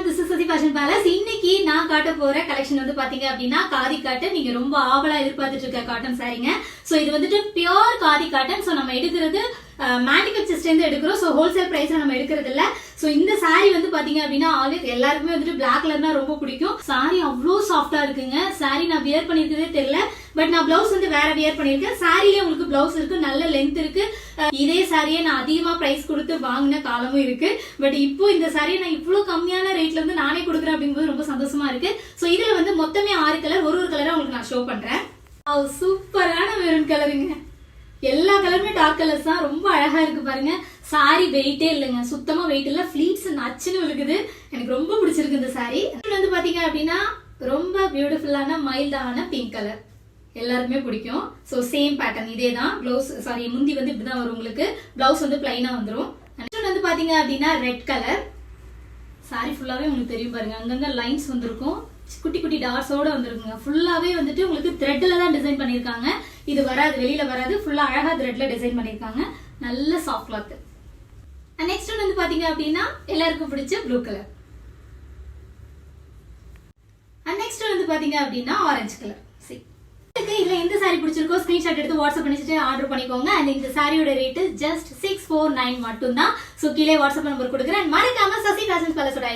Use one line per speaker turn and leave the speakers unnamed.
everyone, this is Sasi Fashion Palace. இன்னைக்கு நான் காட்ட போற கலெக்ஷன் வந்து பாத்தீங்க அப்படின்னா காதி காட்டன். நீங்க ரொம்ப ஆவலா எதிர்பார்த்துட்டு இருக்க காட்டன் சாரீங்க. சோ இது வந்துட்டு பியூர் காதி காட்டன். சோ நம்ம எடுக்கிறது மேனுஃபேக்சர்ஸ்ல இருந்து எடுக்கிறோம். சோ ஹோல்சேல் பிரைஸ்ல நம்ம எடுக்கிறது இல்ல. சோ இந்த சாரி வந்து பாத்தீங்க அப்படின்னா ஆல்வேஸ் எல்லாருக்குமே வந்துட்டு பிளாக் கலர்னா ரொம்ப பிடிக்கும். சாரி அவ்வளோ சாஃப்டா இருக்குங்க. சாரி நான் வியர் பண்ணிருக்கதே தெரியல. பட் நான் பிளவுஸ் வந்து வேற வியர் பண்ணிருக்கேன். சாரிலே உங்களுக்கு பிளவுஸ் இருக்கு, நல்ல லென்த் இருக்கு. இதே சாரியை நான் அதிகமா பிரைஸ் கொடுத்து வாங்கின காலமும் இருக்கு. பட் இப்போ இந்த சாரியை நான் இவ்வளவு கம்மியான ரேட்ல இருந்து நானே கொடுக்குறேன் அப்படிங்கும்போது ரொம்ப சந்தோஷமா இருக்கு. சோ இதுல வந்து மொத்தமே 6 கலர், ஒரு கலரா உங்களுக்கு நான் ஷோ பண்றேன். சூப்பரான மெரூன் கலருங்க. எல்லா கலருமே டார்க் கலர்ஸ் தான். ரொம்ப அழகா இருக்கு பாருங்க. சாரி வெயிட்டே இல்லைங்க, சுத்தமா வெயிட் இல்ல. ஃபிளீட்ஸ் நச்சுன்னு இருக்குது. எனக்கு ரொம்ப பிடிச்சிருக்கு இந்த சாரி. வந்து பாத்தீங்க அப்படின்னா ரொம்ப பியூட்டிஃபுல்லான மைல்டான பிங்க் கலர், எல்லாருக்குமே பிடிக்கும். சோ சேம் பேட்டர்ன் இதே தான். பிளவுஸ் சாரி முந்தி வந்து இப்படிதான் வரும் உங்களுக்கு. பிளவுஸ் வந்து பிளைனா வந்துடும். நெக்ஸ்ட் வந்து பாத்தீங்க அப்படின்னா ரெட் கலர். சாரி ஃபுல்லாவே உங்களுக்கு தெரியும் பாருங்க, அங்கங்க லைன்ஸ் வந்திருக்கும், குட்டி குட்டி டாட்ஸோட வந்திருக்குங்க. ஃபுல்லாவே வந்துட்டு உங்களுக்கு த்ரெட்ல தான் டிசைன் பண்ணிருக்காங்க. இது வராது, வெளியில வராது. ஃபுல்லா அழகா த்ரெட்ல டிசைன் பண்ணிருக்காங்க. நல்ல சாஃப்ட் கிளாத். நெக்ஸ்ட் வந்து பாத்தீங்க அப்படின்னா எல்லாருக்கும் பிடிச்ச ப்ளூ கலர். நெக்ஸ்ட் வந்து பாத்தீங்க அப்படின்னா ஆரஞ்சு கலர். இதுல எந்த சாரி பிடிச்சிருக்கோ ஸ்கிரீன்ஷாட் எடுத்து வாட்ஸ்அப் பண்ணிட்டு ஆர்டர் பண்ணிக்கோங்க. அண்ட் இந்த சாரியோட ரேட் ஜஸ்ட் 649 மட்டும் தான். சோ கீழே வாட்ஸ்அப் நம்பர் கொடுக்குறேன். மறக்காம சசி ஃபேஷன் பேலஸோட